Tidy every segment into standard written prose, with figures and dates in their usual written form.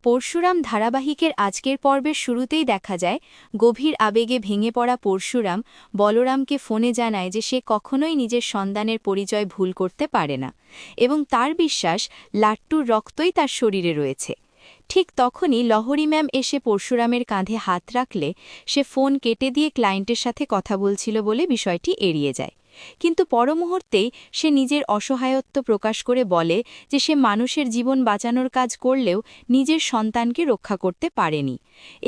পরশুরাম ধারাবাহিকের আজকের পর্বের শুরুতেই দেখা যায় গভীর আবেগে ভেঙে পড়া পরশুরাম বলরামকে ফোনে জানায় যে সে কখনোই নিজের সন্তানের পরিচয় ভুল করতে পারে না এবং তার বিশ্বাস লাট্টুর রক্তই তার শরীরে রয়েছে। ঠিক তখনই লহরী ম্যাম এসে পরশুরামের কাঁধে হাত রাখলে সে ফোন কেটে দিয়ে ক্লায়েন্টের সাথে কথা বলছিল বলে বিষয়টি এড়িয়ে যায়। কিন্তু পরমুহূর্তেই সে নিজের অসহায়ত্ব প্রকাশ করে বলে যে সে মানুষের জীবন বাঁচানোর কাজ করলেও নিজের সন্তানকে রক্ষা করতে পারেনি।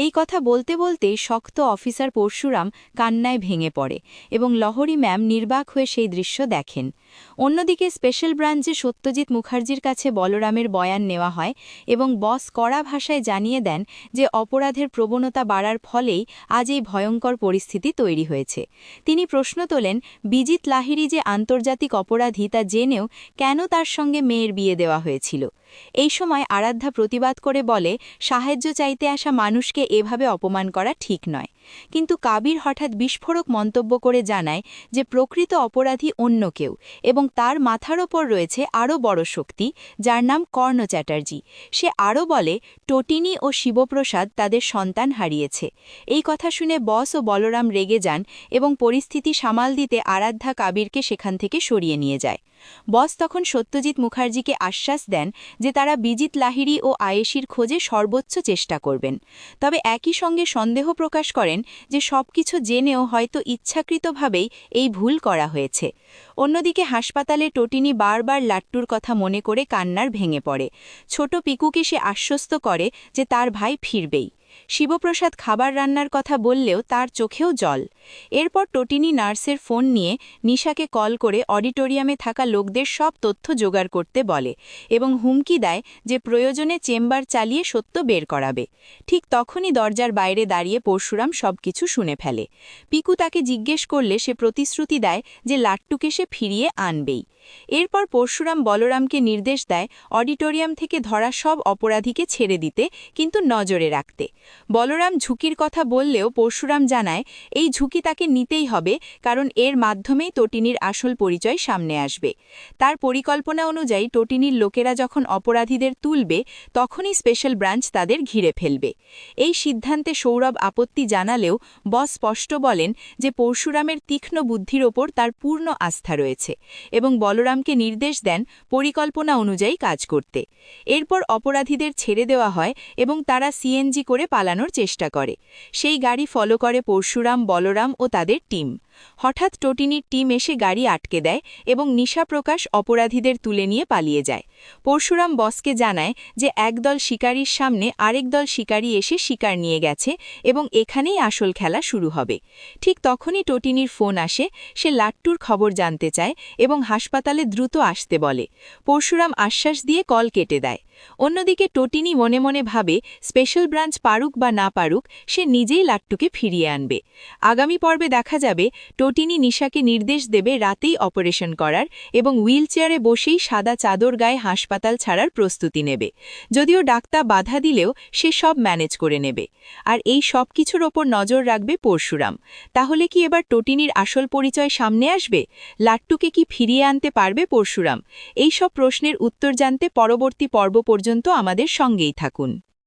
এই কথা বলতে বলতেই শক্ত অফিসার পরশুরাম কান্নায় ভেঙে পড়ে এবং লহরী ম্যাম নির্বাক হয়ে সেই দৃশ্য দেখেন। অন্যদিকে স্পেশাল ব্রাঞ্চে সত্যজিৎ মুখার্জির কাছে বলরামের বয়ান নেওয়া হয় এবং বস কড়া ভাষায় জানিয়ে দেন যে অপরাধের প্রবণতা বাড়ার ফলেই আজ এই ভয়ঙ্কর পরিস্থিতি তৈরি হয়েছে। তিনি প্রশ্ন তোলেন, বিজিত লাহিড়ী যে আন্তর্জাতিক অপরাধী তা জেনেও কেন তার সঙ্গে মেয়ের বিয়ে দেওয়া হয়েছিল। এই সময় আরাধ্যা প্রতিবাদ করে বলে, সাহায্য চাইতে আসা মানুষকে এভাবে অপমান করা ঠিক নয়। কিন্তু কাবির হঠাৎ বিস্ফোরক মন্তব্য করে জানায় যে প্রকৃত অপরাধী অন্য কেউ এবং তার মাথার ওপর রয়েছে আরও বড় শক্তি, যার নাম কর্ণ চ্যাটার্জি। সে আরও বলে, টটিনী ও শিবপ্রসাদ তাদের সন্তান হারিয়েছে। এই কথা শুনে বস ও বলরাম রেগে যান এবং পরিস্থিতি সামাল দিতে আরাধ্যা কাবিরকে সেখান থেকে সরিয়ে নিয়ে যায়। বস তখন সত্যজিৎ মুখার্জিকে আশ্বাস দেন যে তারা বিজিত লাহিড়ী ও আয়েশির খোঁজে সর্বোচ্চ চেষ্টা করবেন, তবে একই সঙ্গে সন্দেহ প্রকাশ করেন যে সবকিছু জেনেও হয়তো ইচ্ছাকৃতভাবেই এই ভুল করা হয়েছে। অন্যদিকে হাসপাতালে টটিনী বারবার লাট্টুর কথা মনে করে কান্নার ভেঙে পড়ে। ছোট পিকুকে সে আশ্বস্ত করে যে তার ভাই ফিরবেই। শিবপ্রসাদ খাবার রান্নার কথা বললেও তার চোখেও জল। এরপর টটিনী নার্সের ফোন নিয়ে নিশাকে কল করে অডিটোরিয়ামে থাকা লোকদের সব তথ্য জোগাড় করতে বলে এবং হুমকি দেয় যে প্রয়োজনে চেম্বার চালিয়ে সত্য বের করাবে। ঠিক তখনই দরজার বাইরে দাঁড়িয়ে পরশুরাম সবকিছু শুনে ফেলে। পিকু তাকে জিজ্ঞেস করলে সে প্রতিশ্রুতি দেয় যে লাট্টুকে সে ফিরিয়ে আনবেই। এরপর পরশুরাম বলরামকে নির্দেশ দেয় অডিটোরিয়াম থেকে ধরা সব অপরাধীকে ছেড়ে দিতে, কিন্তু নজরে রাখতে। বলরাম ঝুঁকির কথা বললেও পরশুরাম জানায় এই ঝুঁকি তাকে নিতেই হবে, কারণ এর মাধ্যমেই টটিনীর আসল পরিচয় সামনে আসবে। তার পরিকল্পনা অনুযায়ী টটিনীর লোকেরা যখন অপরাধীদের তুলবে তখনই স্পেশাল ব্রাঞ্চ তাদের ঘিরে ফেলবে। এই সিদ্ধান্তে সৌরভ আপত্তি জানালেও বস স্পষ্ট বলেন যে পরশুরামের তীক্ষ্ণ বুদ্ধির ওপর তার পূর্ণ আস্থা রয়েছে এবং বলরামকে নির্দেশ দেন পরিকল্পনা অনুযায়ী কাজ করতে। এরপর অপরাধীদের ছেড়ে দেওয়া হয় এবং তারা সিএনজি করে পালানোর চেষ্টা করে। সেই গাড়ি ফলো করে পরশুরাম, বলরাম ও তাদের টিম। হঠাৎ টটিনীর টিম এসে গাড়ি আটকে দেয় এবং নিশা প্রকাশ অপরাধীদের তুলে নিয়ে পালিয়ে যায়। পরশুরাম বসকে জানায় যে একদল শিকারীর সামনে আরেক দল শিকারী এসে শিকার নিয়ে গেছে এবং এখানেই আসল খেলা শুরু হবে। ঠিক তখনই টটিনীর ফোন আসে। সে লাট্টুর খবর জানতে চায় এবং হাসপাতালে দ্রুত আসতে বলে। পরশুরাম আশ্বাস দিয়ে কল কেটে দেয়। অন্যদিকে টটিনী মনে মনে ভাবে স্পেশাল ব্রাঞ্চ পারুক বা না পারুক, সে নিজেই লাট্টুকে ফিরিয়ে আনবে। আগামী পর্বে দেখা যাবে টটিনী নিশাকে নির্দেশ দেবে রাতেই অপারেশন করার এবং হুইলচেয়ারে বসেই সাদা চাদর গায়ে হাসপাতাল ছাড়ার প্রস্তুতি নেবে। যদিও ডাক্তার বাধা দিলেও সে সব ম্যানেজ করে নেবে। আর এই সব কিছুর ওপর নজর রাখবে পরশুরাম। তাহলে কি এবার টটিনীর আসল পরিচয় সামনে আসবে? লাট্টুকে কি ফিরিয়ে আনতে পারবে পরশুরাম? এই সব প্রশ্নের উত্তর জানতে পরবর্তী পর্ব পর্যন্ত আমাদের সঙ্গেই থাকুন।